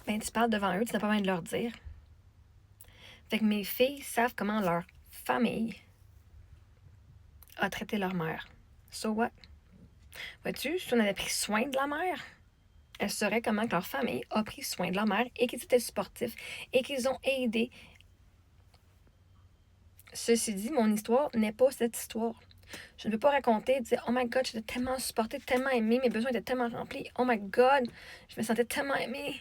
Ben, tu parles devant eux, tu n'as pas besoin de leur dire. Fait que mes filles savent comment leur famille a traité leur mère. So what? Vois-tu, si on avait pris soin de la mère, elles sauraient comment que leur famille a pris soin de leur mère et qu'ils étaient sportifs et qu'ils ont aidé. Ceci dit, mon histoire n'est pas cette histoire. Je ne peux pas raconter, dire « Oh my God, j'étais tellement supportée, tellement aimée, mes besoins étaient tellement remplis. Oh my God, je me sentais tellement aimée. »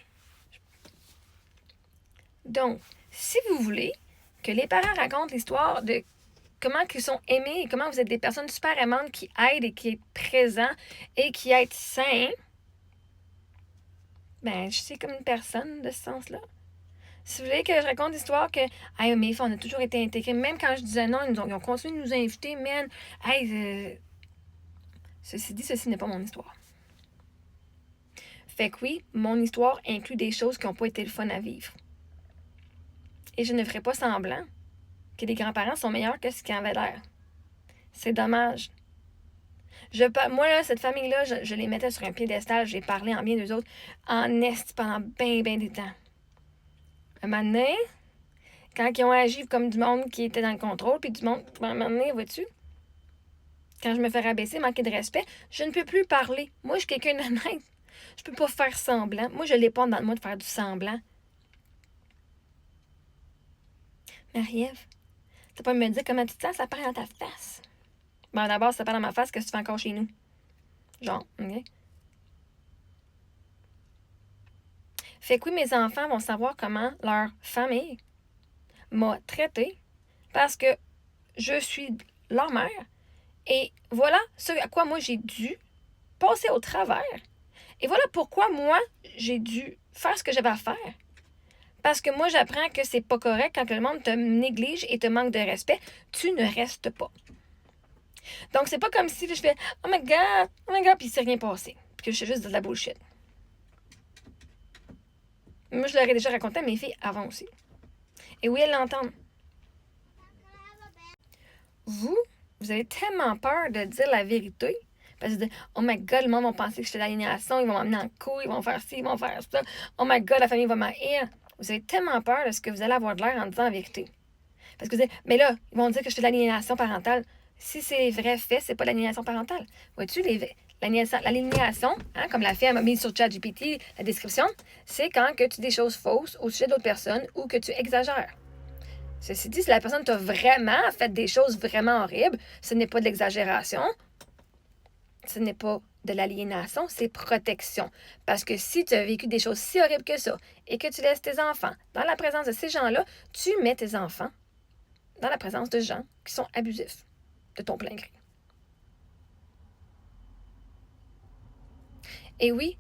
Donc, si vous voulez que les parents racontent l'histoire de comment ils sont aimés et comment vous êtes des personnes super aimantes qui aident et qui est présent et qui est sain, ben, je suis comme une personne de ce sens-là. Si vous voulez que je raconte l'histoire que, hey, mes filles, on a toujours été intégrés, même quand je disais non, ils ont continué de nous inviter, man. Hey, ceci dit, ceci n'est pas mon histoire. Fait que oui, mon histoire inclut des choses qui n'ont pas été le fun à vivre. Et je ne ferai pas semblant que les grands-parents sont meilleurs que ce qu'ils avaient l'air. C'est dommage. Moi, là, cette famille-là, je les mettais sur un piédestal, j'ai parlé en bien d'eux autres, en est pendant bien des temps. Un moment donné, quand ils ont agi comme du monde qui était dans le contrôle, puis du monde, un moment donné, vois-tu, quand je me fais rabaisser, manquer de respect, je ne peux plus parler. Moi, je suis quelqu'un d'honnête. Je peux pas faire semblant. Moi, je l'ai pas dans moi de faire du semblant. Marie-Ève, t'as pas me dire comment tu te sens, ça paraît dans ta face. Bon, d'abord, ça paraît dans ma face, qu'est-ce que tu fais encore chez nous? Genre, OK? Fait que oui, mes enfants vont savoir comment leur famille m'a traité parce que je suis leur mère. Et voilà ce à quoi moi j'ai dû passer au travers. Et voilà pourquoi moi, j'ai dû faire ce que j'avais à faire. Parce que moi, j'apprends que c'est pas correct quand le monde te néglige et te manque de respect. Tu ne restes pas. Donc, c'est pas comme si je fais oh my God, puis il s'est rien passé. Puis que je fais juste de la bullshit. Moi, je leur ai déjà raconté à mes filles avant aussi. Et oui, elles l'entendent. Vous avez tellement peur de dire la vérité. Parce que oh my God, le monde va penser que je fais de l'aliénation, ils vont m'emmener en couille, ils vont faire ci, ils vont faire ça. Oh my God, la famille va m'haïr. Vous avez tellement peur de ce que vous allez avoir de l'air en disant la vérité. Parce que vous dites, mais là, ils vont dire que je fais de l'aliénation parentale. Si c'est vrai fait, c'est pas de l'aliénation parentale. Vois-tu, l'aliénation, hein, comme la fille m'a mis sur ChatGPT, la description, c'est quand que tu dis des choses fausses au sujet d'autres personnes ou que tu exagères. Ceci dit, si la personne t'a vraiment fait des choses vraiment horribles, ce n'est pas de l'exagération, ce n'est pas de l'aliénation, c'est protection. Parce que si tu as vécu des choses si horribles que ça et que tu laisses tes enfants dans la présence de ces gens-là, tu mets tes enfants dans la présence de gens qui sont abusifs de ton plein gré. Et oui,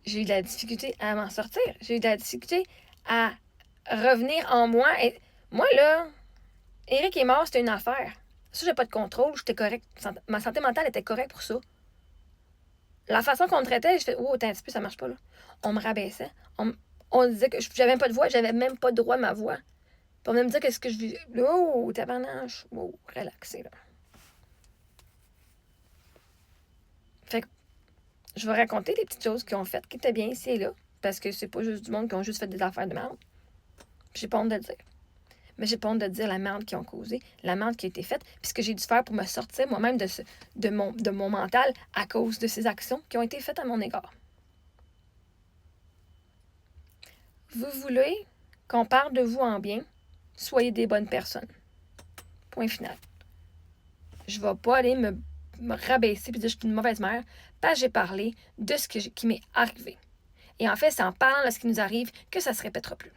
j'ai eu de la difficulté à m'en sortir. J'ai eu de la difficulté à revenir en moi. Et moi, là, Éric est mort, c'était une affaire. Ça, j'ai pas de contrôle, j'étais correct. Ma santé mentale était correcte pour ça. La façon qu'on me traitait, je fais oh, attends un petit peu, ça marche pas, là. On me rabaissait. On disait que j'avais même pas de voix, j'avais même pas de droit à ma voix. Puis on me dire qu'est-ce que je vis. Oh, tabarnage. Oh, relaxé, là. Fait que je vais raconter des petites choses qu'ils ont faites qui étaient bien ici et là. Parce que c'est pas juste du monde qui ont juste fait des affaires de merde. J'ai pas honte de le dire. Mais j'ai pas honte de dire la merde qu'ils ont causée, la merde qui a été faite, puis ce que j'ai dû faire pour me sortir moi-même de mon mental à cause de ces actions qui ont été faites à mon égard. Vous voulez qu'on parle de vous en bien, soyez des bonnes personnes. Point final. Je vais pas aller me rabaisser et dire que je suis une mauvaise mère parce que j'ai parlé de ce qui m'est arrivé. Et en fait, c'est en parlant de ce qui nous arrive que ça se répétera plus.